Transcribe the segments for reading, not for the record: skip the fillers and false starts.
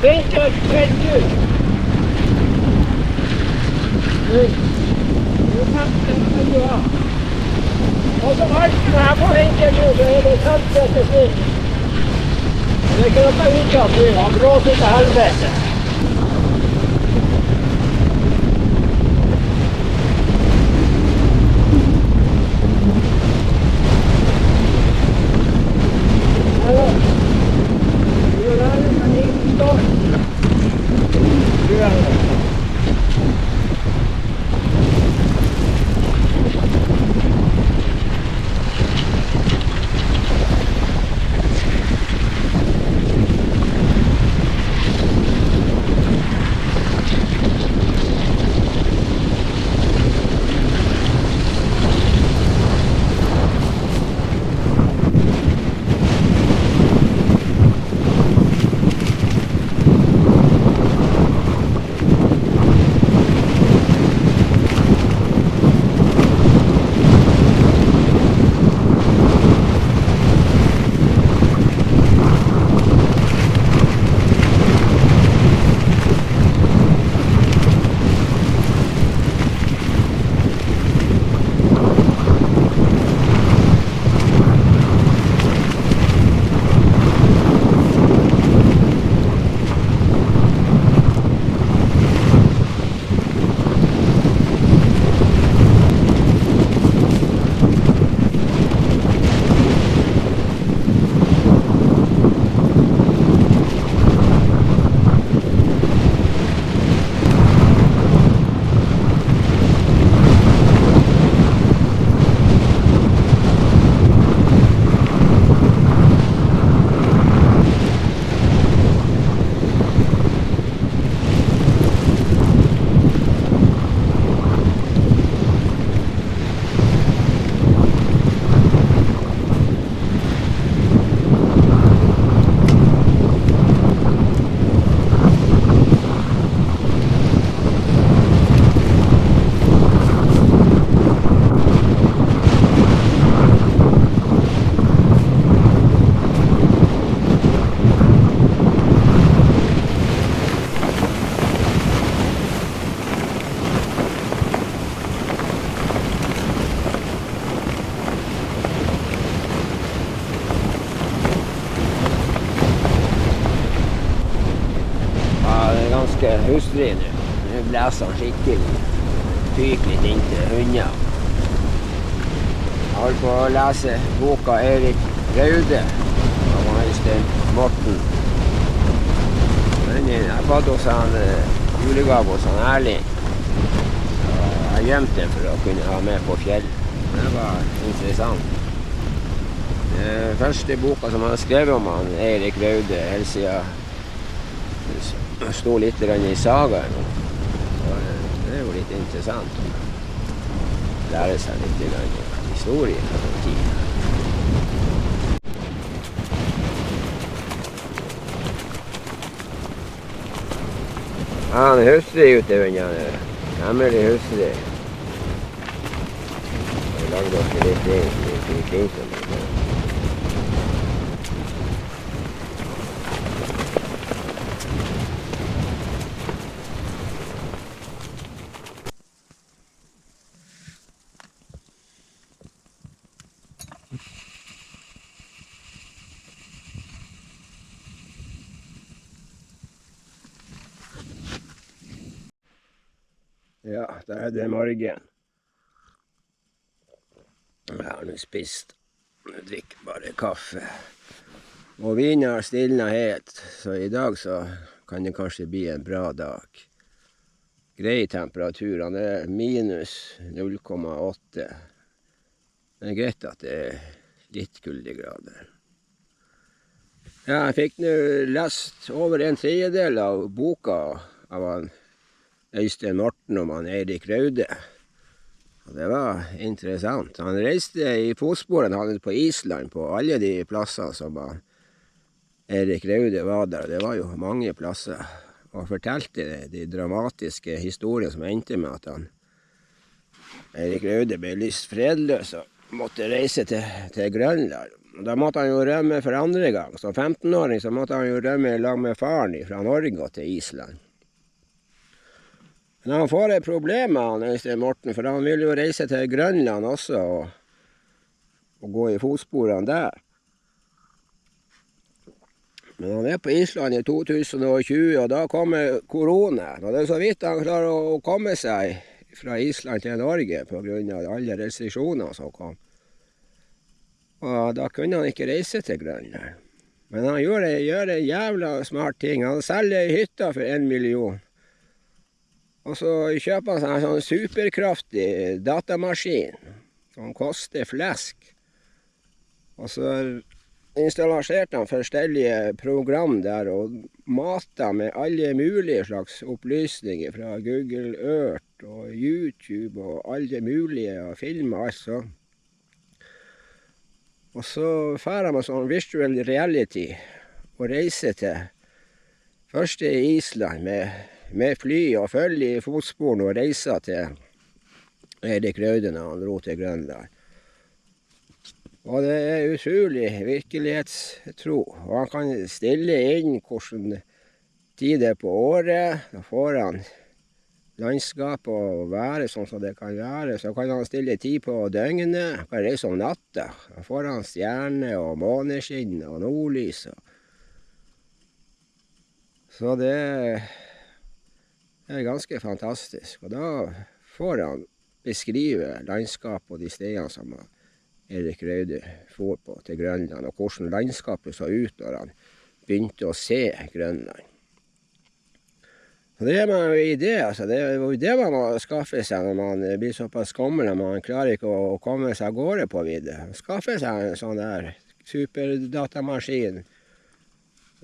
Vent og tredd ut. Du kan du ha. Og så alt her på vinteren nå, så det tatt dette snitt. Det ikke noe unntatt nå, han blåser til helvete. Husdri nå. Nå blæser han skikkelig. Fyker litt inntil hunder. Jeg holdt på å lese boka Erik Raude av Øystein Morten. Men jeg har fått hos han julegave hos han Erling. Jeg gjemte den for å kunne ha med på fjell. Det var interessant. Den første boka som han har skrevet om han Erik Raude helt siden det sto litt i sagaen. Det er jo litt interessant å lære seg litt historie fra den tiden. Ja, han er husri ute under. Hemmelig husri. Jeg lagde oss litt fint om det. Ja, da er det morgen. Jeg har nå spist. Jeg drikker bare kaffe. Og vinen har stilnet helt, så i dag så kan det kanskje bli en bra dag. Grei temperatur, han er minus 0,8. Det er greit at det er litt kuldegrader. Ja, jeg fikk nå lest over 1/3 av boka av han Øystein Morten om han Erik Raude. Og det var interessant. Han reiste i fotsporene han på Island, på alle de plasser som Erik Raude var der. Det var jo mange plasser. Og fortalte de dramatiske historiene som endte med at han Erik Raude ble lyst fredløs og måtte reise til Grønland. Da måtte han jo rømme for andre gang. Som 15-åring så måtte han jo rømme i lag med faren fra Norge til Island. Men han får et problem med han, Øystein Morten, for han vil jo reise til Grønland også og gå i fotsporene der. Men han er på Island i 2020, og da kommer korona. Og det er så vidt han klarer å komme seg fra Island til Norge på grunn av alle restriksjoner som kom. Og da kunne han ikke reise til Grønland. Men han gjør en jævla smart ting. Han selger hytta for 1 million. Og så kjøper han seg en sånn superkraftig datamaskin som koster flesk. Og så installerte han forskjellige program der og matet med alle mulige slags opplysninger fra Google Earth og YouTube og alle mulige og filmer og alt sånt. Og så fer han med sånn virtual reality og reiser til først til Island med fly og følger i fotsporene og reiser til Eirik Raude når han dro til Grønland. Og det er utrolig virkelighetstro. Og han kan stille inn hvilken tid det er på året. Da får han landskap og være sånn som det kan være. Så kan han stille tid på døgnet. Han kan reise om natta. Da får han stjerner og måneskinn og nordlys. Så det er ganske fantastisk. Og da får han beskrive landskap og de stedene som Eirik Raude for på til Grønland, og hvordan landskapet så ut når han begynte å se Grønland. Og det er man jo i det, altså. Det er jo det man må skaffe seg når man blir såpass gammel at man klarer ikke å komme seg av gårde på vidde. Skaffe seg en sånn der superdatamaskin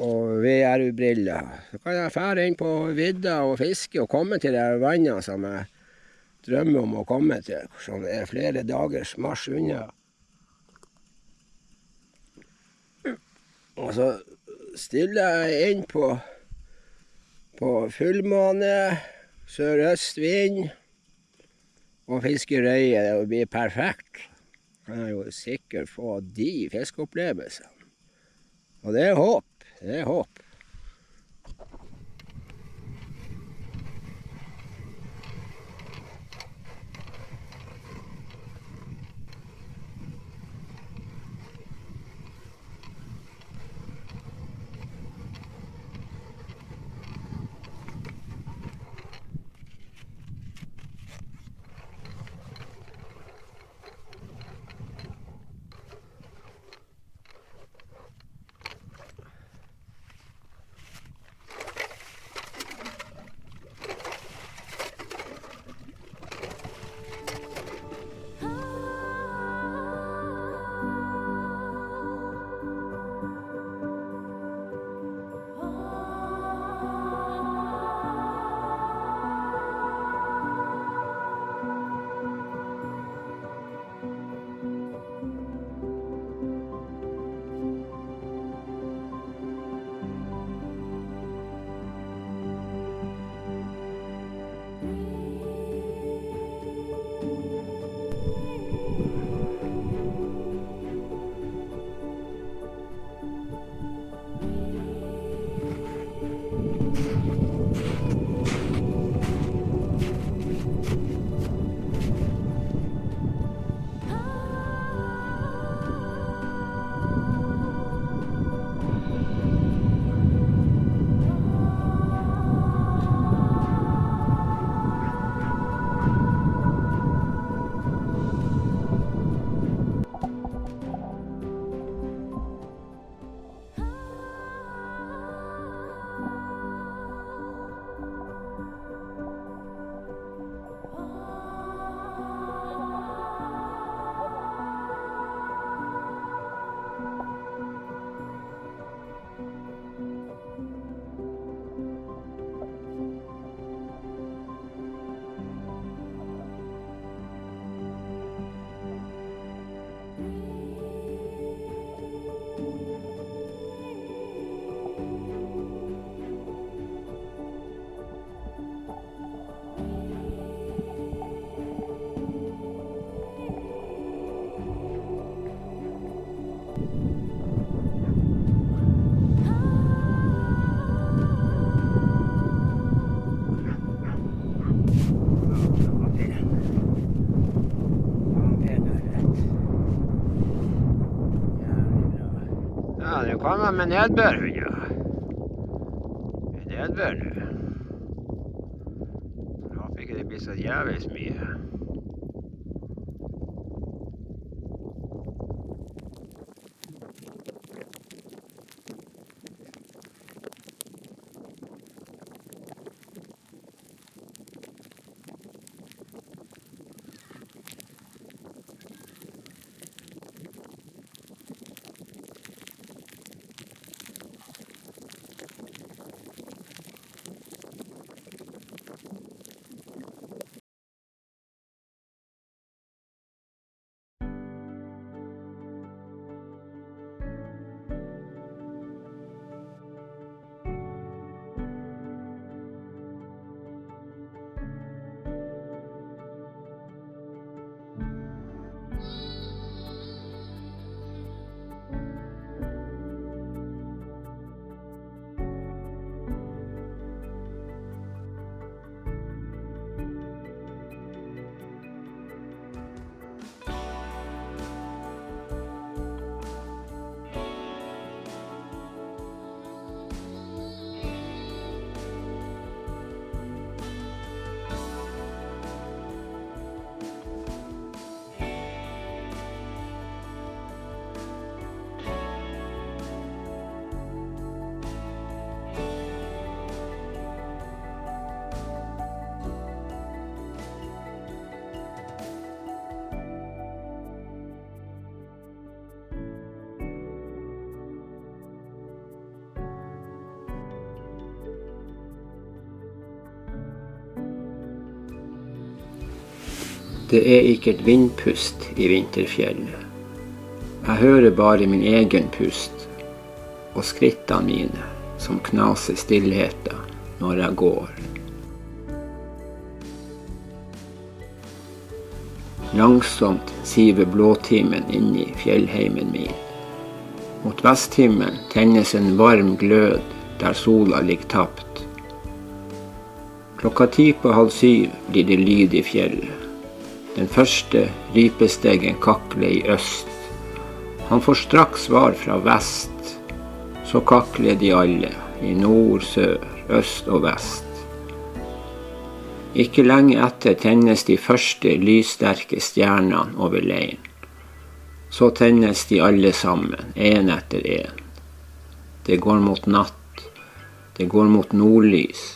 og VR-briller. Så kan jeg fære inn på vidda og fiske og komme til de vannene som jeg drømmer om å komme til, som er flere dagers marsj unna. Og så stiller jeg inn på fullmåne, sørøstvind og fisker røye. Det blir perfekt. Kan jeg jo sikkert få de fiskeopplevelsene. Og det er håp. Det er håp. var med nedbør, ja. Nedbør nå. Jeg håper ikke det blir så jævlig mye. Det er ikke et vindpust i vinterfjellet. Jeg hører bare min egen pust og skrittene mine som knaser stillheten når jeg går. Langsomt siver blåtimen inn i fjellheimen min. Mot vesthimmelen tennes en varm glød der sola ligger tapt. 6:10 blir det lyd i fjellet. Den første rypesteggen kakler i øst. Han får straks svar fra vest. Så kakler de alle, i nord, sør, øst og vest. Ikke lenge etter tennes de første lyssterke stjernene over leiren. Så tennes de alle sammen, en etter en. Det går mot natt. Det går mot nordlys.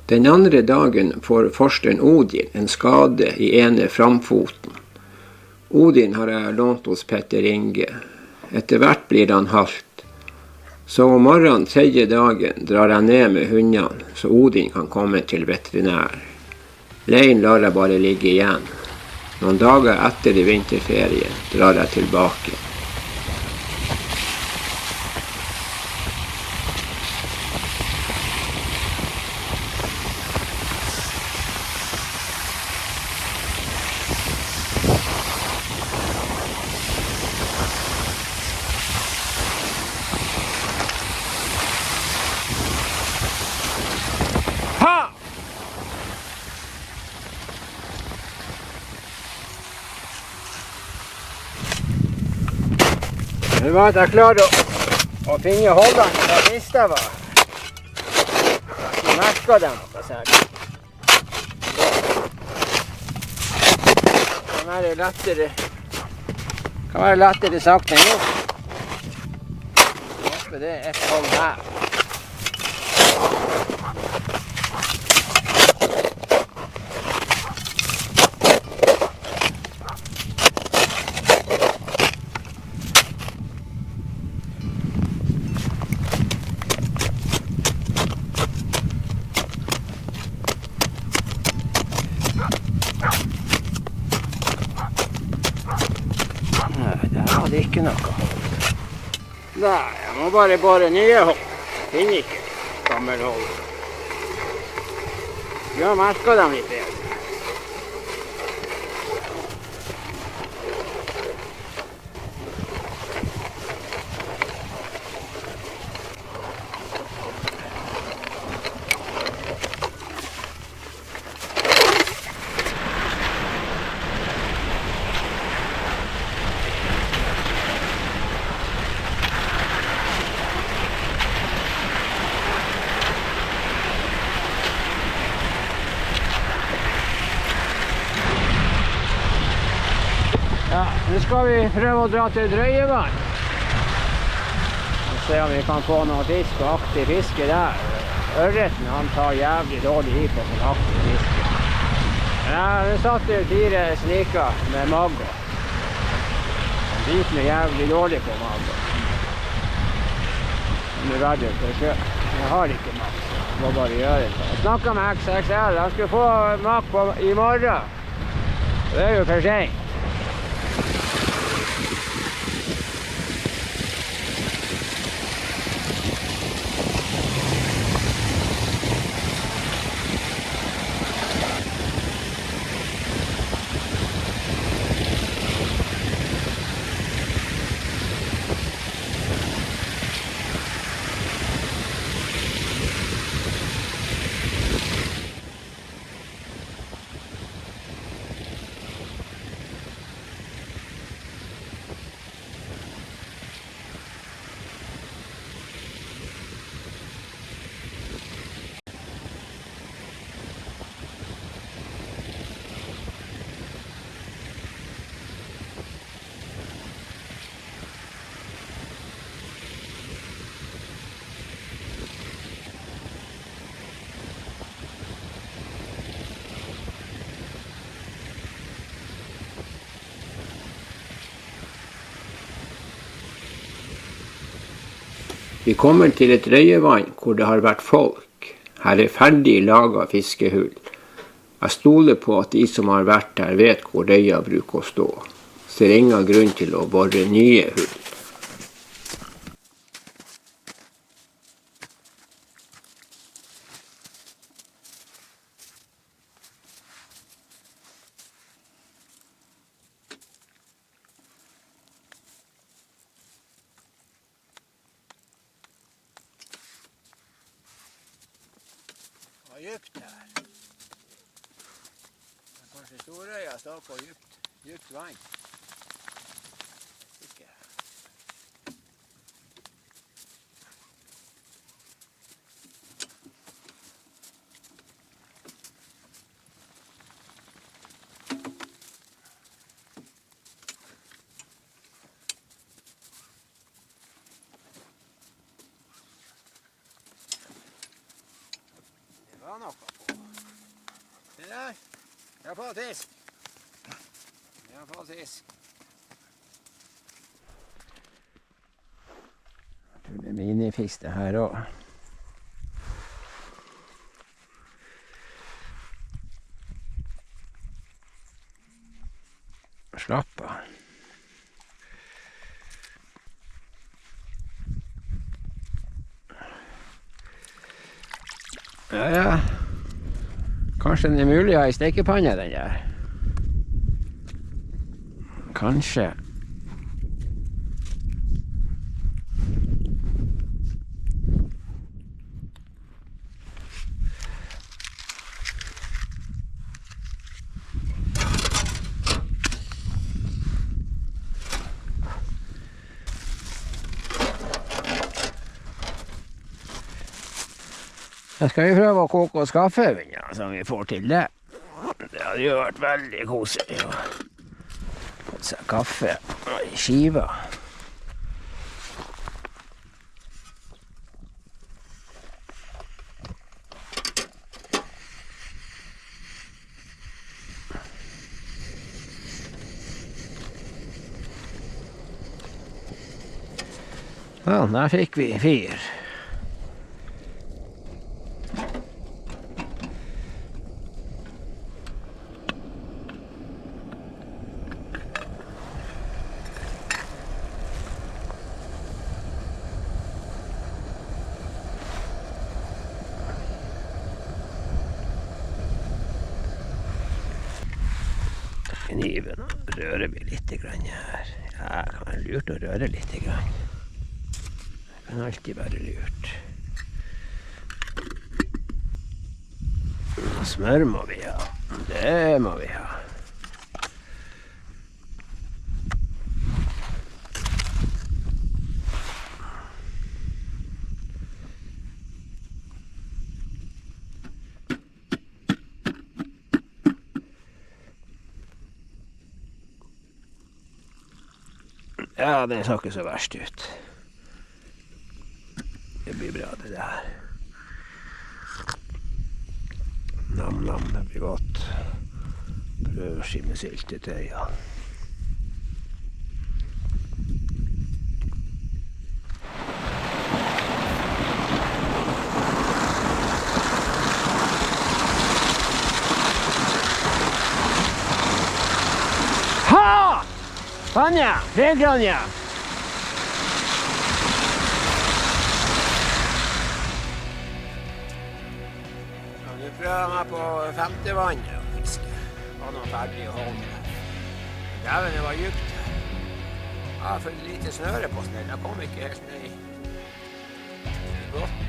Den andre dagen får forsteren Odin en skade i ene framfoten. Odin har jeg lånt hos Petter Inge. Etter hvert blir han halt. Så om morgenen tredje dagen drar jeg ned med hundene, så Odin kan komme til veterinær. Leiren lar jeg bare ligge igjen. Noen dager etter i vinterferien drar jeg tilbake. Det var at jeg klarte å finne holdene der sist jeg var. Jeg merket dem på seg. Det kan være lettere sagt enn gjort. Jeg håper det er et hold her. Det er ikke noe. Nei, jeg må bare nye hold. Jeg finner ikke gammel hold. Vi har merket dem litt bedre. Ja, nå skal vi prøve å dra til Drøyevann. Og se om vi kan få noe fisk og aktiv fiske der. Ørreten han tar jævlig dårlig i på sånn aktiv fiske. Ja, det satt jo 4 sniker med maggo. Han biter meg jævlig dårlig på maggo. Han er verdt for selv. Jeg har ikke maks. Jeg må bare gjøre det. Jeg snakket med XXL. Han skulle få mak i morgen. Det er jo for sent. Vi kommer til et røyevann hvor det har vært folk. Her er ferdig laget fiskehull. Jeg stoler på at de som har vært der vet hvor røya bruker å stå. Ser ingen grunn til å bore nye hull. Djupt her. Kanskje Storøya står på djupt vann. Ikke. Noe på. Se der. Jeg har fått fisk. Jeg har fått fisk. Jeg tror det er minifisk det her også. Slapp av. Ja. Kanskje den er mulig å ha i stekepanne, den der. Kanskje. Da skal vi prøve å koke oss kaffe, så vi får til det. Det hadde jo vært veldig koselig å få seg kaffe i skiva. Ja, der fikk vi 4. Kniven og rører vi litt grann her. Ja, det kan være lurt å røre litt grann. Det kan alltid være lurt. Smør må vi ha. Det må vi ha. Ja, det så ikke så verst ut. Det blir bra det der. Nam-nam, det blir godt. Prøv å skimme syltetøy, ja. Ha! Anja, Fredrik-Anja. Nå prøver jeg meg på 50 vann og fiske. Var nå ferdig å holde. Dæven, det var djupt. Jeg har for lite snøre på snell. Jeg kom ikke helt ned i båten.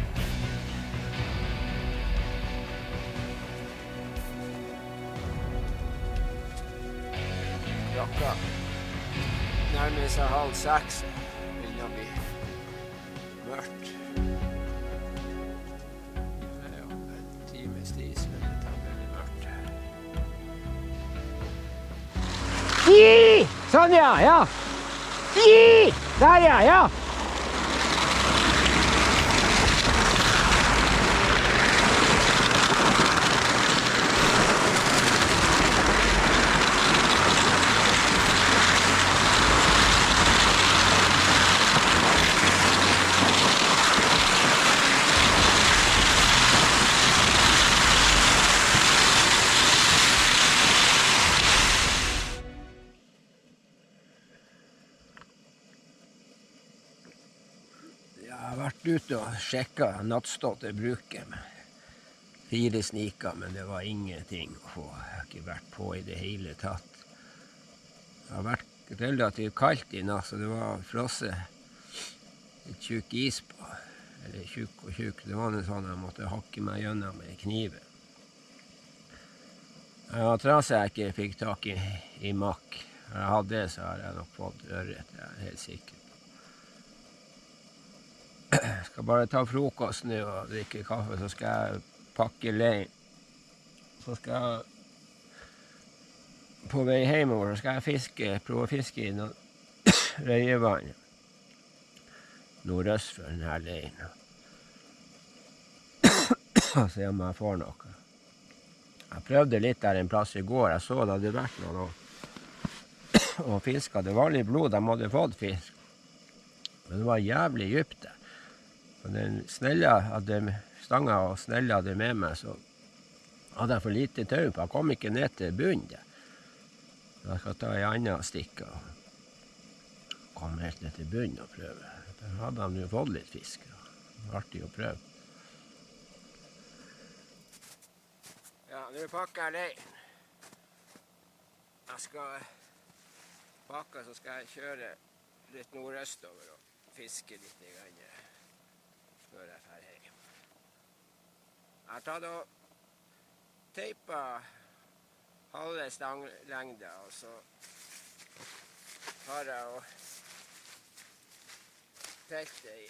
Klokka nærmer seg 5:30. Begynner å bli mørkt. Det er jo en times tid, så det tar veldig mørkt. Sånn ja, ja! Der ja, ja! Jeg har vært ute og sjekket nattstått jeg bruker med 4 sniker, men det var ingenting å få. Jeg har ikke vært på i det hele tatt. Det har vært relativt kaldt i natt, så det var frosset litt tjukk is på. Eller tjukk og tjukk. Det var noe sånn jeg måtte hakke meg gjennom med kniven. Jeg var trasig jeg ikke fikk tak i makk. Når jeg hadde det, så har jeg nok fått ørret, jeg er helt sikker. Jeg skal bare ta frokost nå og drikke kaffe, så skal jeg pakke lein. Så skal jeg på vei hjemover, så skal jeg prøve å fiske i noen røyevann nordøst for denne leien. Og se om jeg får noe. Jeg prøvde litt der en plass i går, jeg så det hadde vært noen og fisket. Det var litt blod, de hadde fått fisk. Men det var jævlig dypt der. Og den snella hadde stanga og snella hadde med meg, så hadde jeg for lite tau på. Jeg kom ikke ned til bunnen der. Jeg skal ta en annen stikk og komme helt ned til bunnen og prøve. Der hadde han jo fått litt fisk. Det var artig å prøve. Ja, nå pakker jeg leien. Jeg skal pakke, så skal jeg kjøre litt nordøstover og fiske litt i gang før jeg fer hjem. Jeg har tatt og teipet halve stanglengde, og så har jeg og teltet i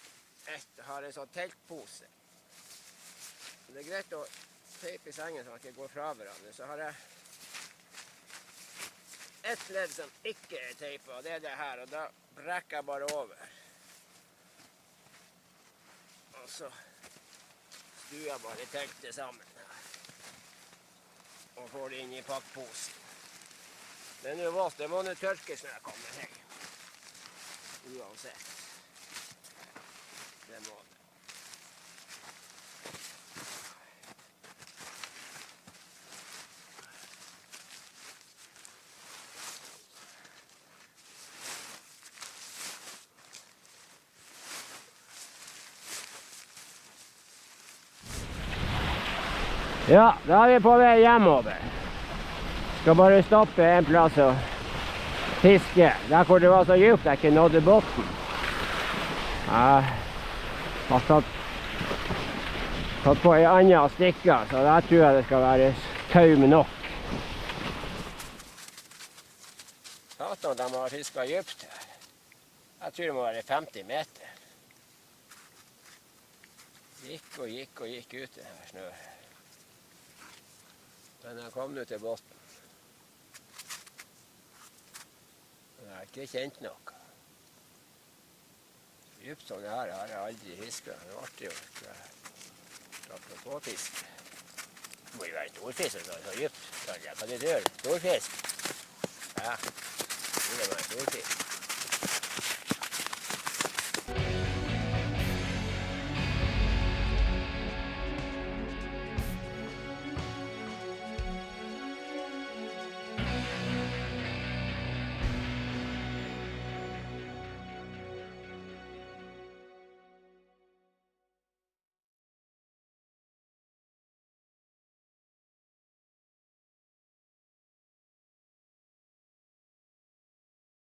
har en sånn teltpose. Det er greit å teipe i sengen så at det ikke går fra hverandre. Så har jeg et ledd som ikke er teipet, og det er det her, og da brekker jeg bare over. Og så stuer jeg bare teltet sammen her. Og får det inn i pakkposen. Det er nå vått, det må nå tørkes når jeg kommer hjem. Uansett. Det må det. Ja, da er vi på vei hjemover. Skal bare stoppe en plass og fiske. Der hvor det var så djupt jeg ikke nådde båten. Jeg har tatt på en annen stikke, så der tror jeg det skal være tau nok. Satan, de har fisket djupt her. Jeg tror det må være 50 meter. Gikk og gikk og gikk ut det her snøret. Men jeg kom nå til båten. Jeg har ikke kjent noe. Dypt som det her har jeg aldri fisket. Det er artig å slappe på fisk. Det må jo være storfisk som er så dypt. Kan du gjøre? Storfisk. Ja, det må være storfisk.